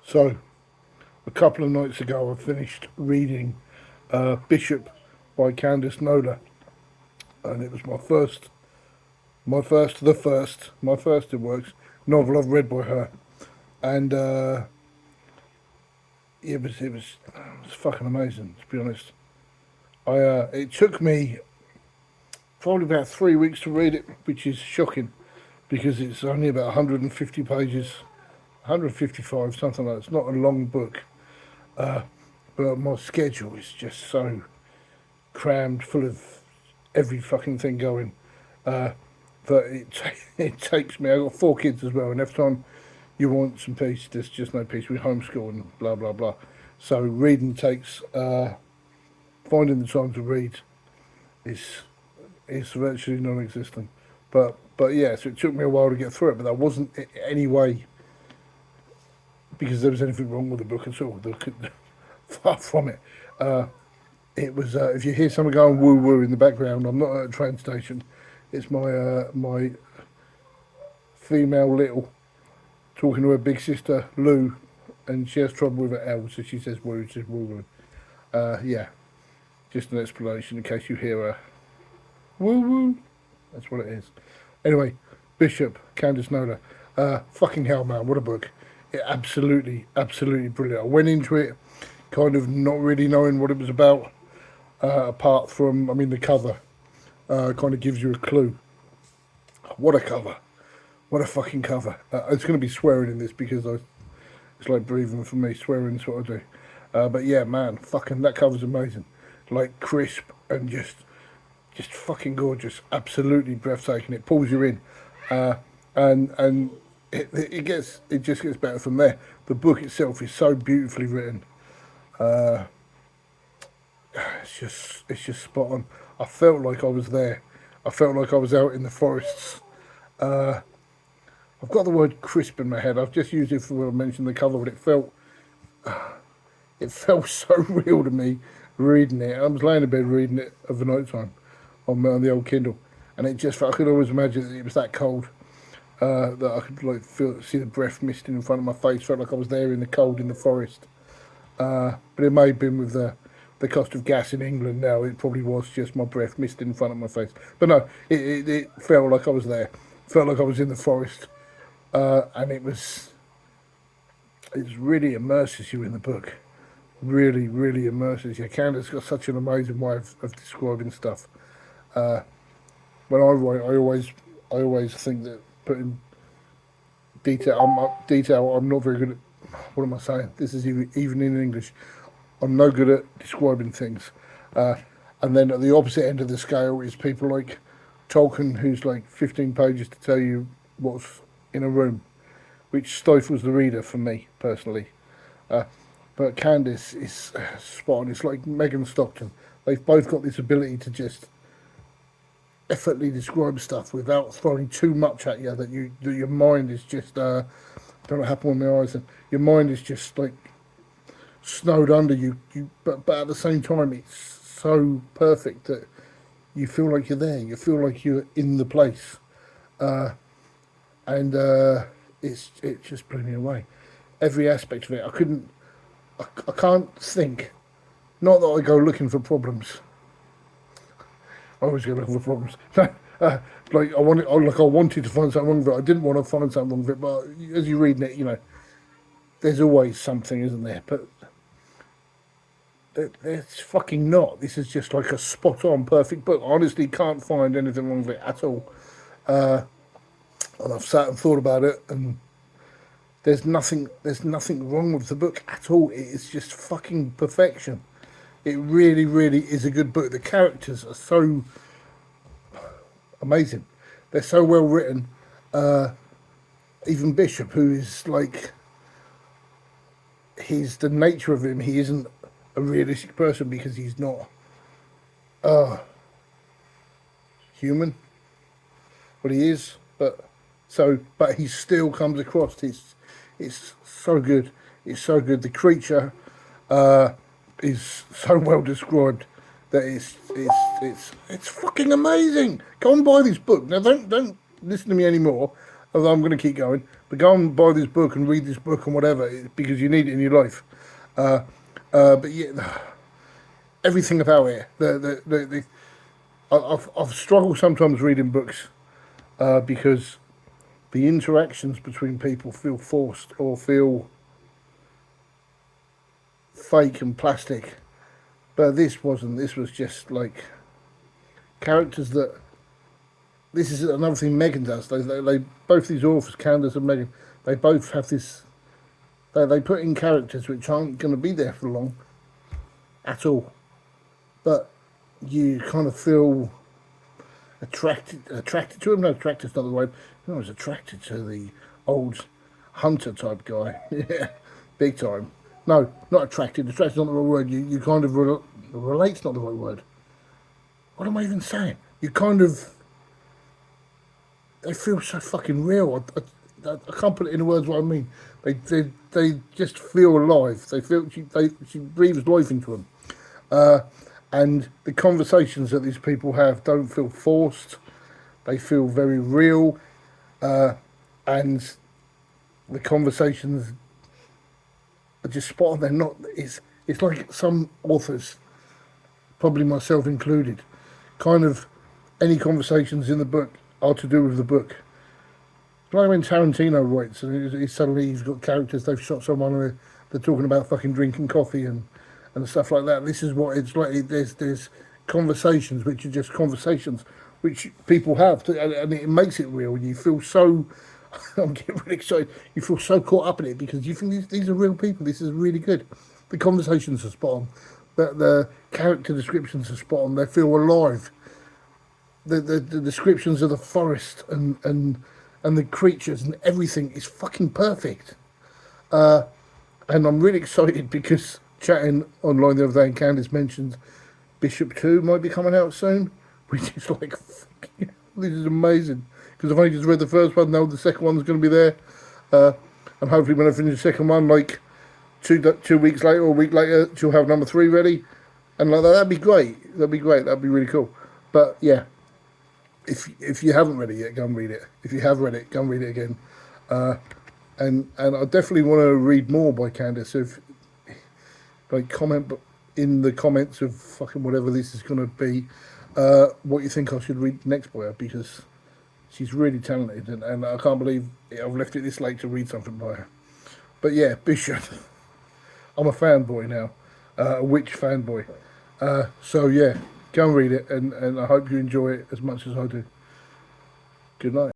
So, a couple of nights ago, I finished reading Bishop by Candace Nola, and it was my first, it works, novel I've read by her. And it was fucking amazing, to be honest. It took me probably about 3 weeks to read it, which is shocking because it's only about 150 pages, 155, something like that. It's not a long book, but my schedule is just so crammed full of every fucking thing going. Uh, that it takes me. I've got 4 kids as well, and every time you want some peace, there's just no peace. We homeschool and blah blah blah. So reading takes finding the time to read is virtually non-existent. But yeah, so it took me a while to get through it, but that wasn't any way because there was anything wrong with the book at all. Far from it. Uh, it was if you hear someone going woo woo in the background, I'm not at a train station. It's my female little talking to her big sister Lou, and she has trouble with her L, so she says woo, she says woo woo. Yeah, just an explanation in case you hear her woo woo. That's what it is. Anyway, Bishop, Candace Nola. Fucking hell, man, what a book. Absolutely brilliant. I went into it kind of not really knowing what it was about, apart from, I mean, the cover kind of gives you a clue. What a cover. What a fucking cover. It's going to be swearing in this because it's like breathing for me. Swearing's what I do. But yeah, man, fucking, that cover's amazing. Like crisp and just fucking gorgeous, absolutely breathtaking. It pulls you in, and it just gets better from there. The book itself is so beautifully written. Uh, it's just spot on. I felt like I was there. I felt like I was out in the forests. Uh, I've got the word crisp in my head. I've just used it for when I mentioned the cover, but it felt so real to me reading it. I was laying in bed reading it of the night time on the old Kindle, and it just I could always imagine that it was that cold, that I could like see the breath misting in front of my face. Felt like I was there in the cold in the forest. But it may have been with the cost of gas in England now. It probably was just my breath misting in front of my face. But no, it felt like I was there. Felt like I was in the forest, and it really immerses you in the book. Really immerses you. Candace got such an amazing way of describing stuff. Uh, when I write, I always think that putting detail. I'm not very good at. What am I saying? This is even in English. I'm no good at describing things. Uh, and then at the opposite end of the scale is people like Tolkien, who's like 15 pages to tell you what's in a room, which stifles the reader for me personally. Uh, but Candice is spot on. It's like Megan Stockton. They've both got this ability to just effortlessly describe stuff without throwing too much at you that your mind is just don't know what happened with my eyes and your mind is just like snowed under but at the same time it's so perfect that you feel like you're there, you feel like you're in the place, uh, and it just blew me away, every aspect of it. I can't think, not that I go looking for problems. I always go looking for problems. Like I wanted to find something wrong with it. I didn't want to find something wrong with it, but as you're reading it, there's always something, isn't there? But there's fucking not. This is just like a spot on, perfect book. I honestly can't find anything wrong with it at all. Uh, and I've sat and thought about it, and there's nothing wrong with the book at all. It is just fucking perfection. It really is a good book. The characters are so amazing. They're so well written. Uh, Even Bishop, who is like, he's the nature of him. He isn't a realistic person because he's not uh, human. But he is. But he still comes across. It's so good. It's so good. The creature uh, is so well described that it's fucking amazing. Go and buy this book now. Don't listen to me anymore. although I'm going to keep going. But go and buy this book and read this book and whatever, because you need it in your life. But yeah, everything about it. I've struggled sometimes reading books because the interactions between people feel forced or feel fake and plastic. But this wasn't. This was just like characters that. This is another thing Megan does. They both these authors, Candace and Megan, they both have this. They put in characters which aren't going to be there for long at all. But you kind of feel attracted to him. No, attracted's not the word. I was attracted to the old hunter type guy. Yeah, big time. No, not attracted. Attracted's not the right word. You kind of relate's not the right word. What am I even saying? You kind of they feel so fucking real. I can't put it into words what I mean. They just feel alive. They feel she breathes life into them. And the conversations that these people have don't feel forced. They feel very real, and the conversations are just spot on. They're not. It's like some authors, probably myself included, kind of any conversations in the book are to do with the book. Like when Tarantino writes, and suddenly he's got characters, they've shot someone, and they're talking about fucking drinking coffee and stuff like that. This is what it's like. There's conversations which are just conversations which people have, and it makes it real. You feel so. I'm getting really excited. You feel so caught up in it because you think these are real people. This is really good. The conversations are spot on. The character descriptions are spot on. They feel alive. The descriptions of the forest and the creatures and everything is fucking perfect. And I'm really excited because chatting online the other day and Candace mentioned Bishop 2 might be coming out soon, which is like, fucking, this is amazing. Because I've only just read the first one, now the second one's going to be there. And hopefully when I finish the second one, like 2 weeks later or a week later, she'll have number 3 ready. And like that, that'd be great. That'd be great. That'd be really cool. But yeah, if you haven't read it yet, go and read it. If you have read it, go and read it again. And I definitely want to read more by Candace. So if, like, comment in the comments of fucking whatever this is going to be, what you think I should read next by her, because she's really talented, and I can't believe I've left it this late to read something by her. But yeah, Bishop. I'm a fanboy now, a witch fanboy. So yeah, go and read it, and I hope you enjoy it as much as I do. Good night.